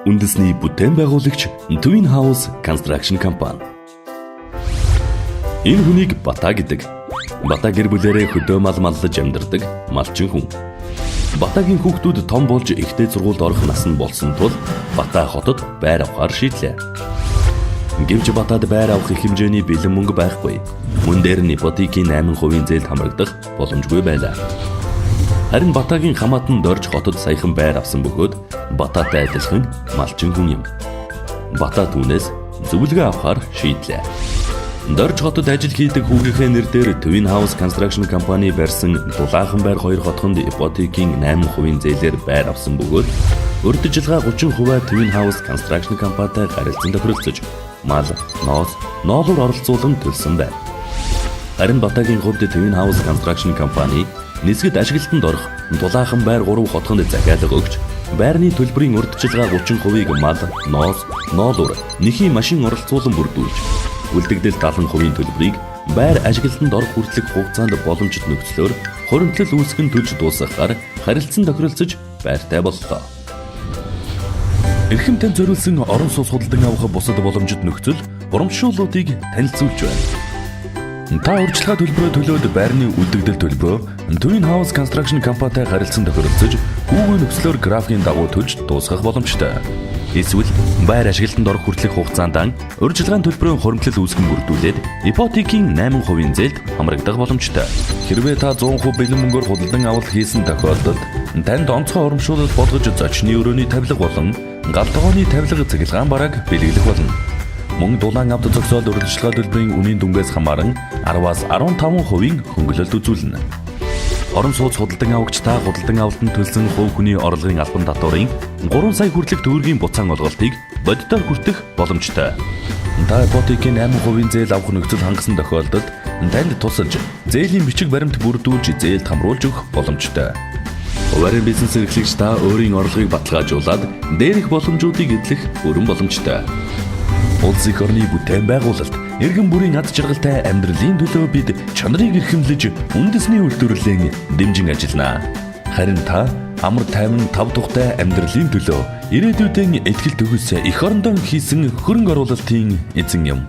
үндэсний бүтээн байгуулагч Twin House Construction компани. Энэ хүнийг Бата гэдэг. Бата гэр бүлээрээ хөдөө мал маллаж амьдардаг малчин хүн. Батагийн хүүхдүүд том болж ихтэй сургуульд орох нас нь болсон тул Бата хотод байр авахар шийдлээ. Гэвч Батад байр авах их хэмжээний бэлэн мөнгө байхгүй. Мөн дээр нь ипотекийн 8% зээлд хамрагдах боломжгүй байлаа. Харин Батагийн хамаатан дорж хотод саяхан байр авсан бөгөөд Бататай адилхан малчин хүн юм. Бата түүнээс зөвлөгөө авахар шийдлээ. Дорж хотод ажил хийдэг хүүгийнхээ нэр дээр Twin House Construction компани барьсан дулаахан байр 2 хотхонд ипотекийн 8% зээлээр байр авсан бөгөөд урьдчилгаа 30% Twin House Construction компанитай харилцан тохиролцож мал, ноос, ноолуур оролцуулан төлсөн байна. Харин Батагийн хувьд Twin House Construction компани нисгэд ашиглалтанд орох дулаахан байр 3 хотхонд захиалга өгч байрны төлбөрийн урьдчилгаа 30%-ийг мал, ноос, ноолуур, нэхийн машин оролцуулан бүрдүүлж үлдэгдэл 70%-ийн төлбөрийг байр ашиглалтанд орох хүртэлх хугацаанд боломжит нөхцлөөр хуримтлал үүсгэн төлж дуусгахаар харилцан тохиролцож байртай боллоо. Эрхэм танд зориулсан орон сууц худалдан авах бусад боломжит нөхцөл урамшууллуудыг танилцуулж байна. Та урьдчилгаа төлбөрөө төлөөд байрны үлдэгдэл төлбөрөө Twin House Construction компанитай харилцан тохиролцож хүүгийн нөхцлөөр графикийн дагуу төлж дуусгах боломжтой. Эсвэл байр ашиглалтанд орох хүртэлх хугацаанд урьдчилгааны төлбөрийн хуримтлал үүсгэн бүрдүүлээд ипотекийн 8% зээлд хамрагдах боломжтой. Хэрвээ та 100% бэлэн мөнгөөр худалдан авалт хийсэн тохиолдолд танд онцгой урамшуулал болгож зочны өрөөний тавилга болон гал тогооны тавилга цэглэгаан барааг бэлгэлэх болно. Мөн дулаан авто зогсоол урьдчилгаа төлбөрийн үнийн дүнгээс хамааран 10-аас 15% хөнгөлөлт үзүүлнэ. Орон сууц худалдан авагч та худалдан авалтанд төлсөн хувь хүний орлогын албан татварын 3 сая хүртэлх төгрөгийн буцаан олголтыг бодитоор хүртэх боломжтой. Та ипотекийн 8% зээл авах нөхцөл хангасан тохиолдолд танд тусалж зээлийн бичиг баримт бүрдүүлж зээлд хамруулж өгөх боломжтой. Хуваарийн бизнес эрхлэгч та өөрийн орлогыг баталгаажуулаад дээрх боломжуудыг эдлэх бүрэн боломжтой. Улс их орны бүтээн байгуулалт, иргэн бүрийн аз жаргалтай амьдралын төлөө бид чанарыг эрхэмлэж үндэсний үйлдвэрлэлийн дэмжин ажиллана. Харин та амар тайван тав тухтай амьдралын төлөө ирээдүйдээ ихтгэл төгс эх орондоо хийсэн хөрөнгө оруулалтын эзэн юм.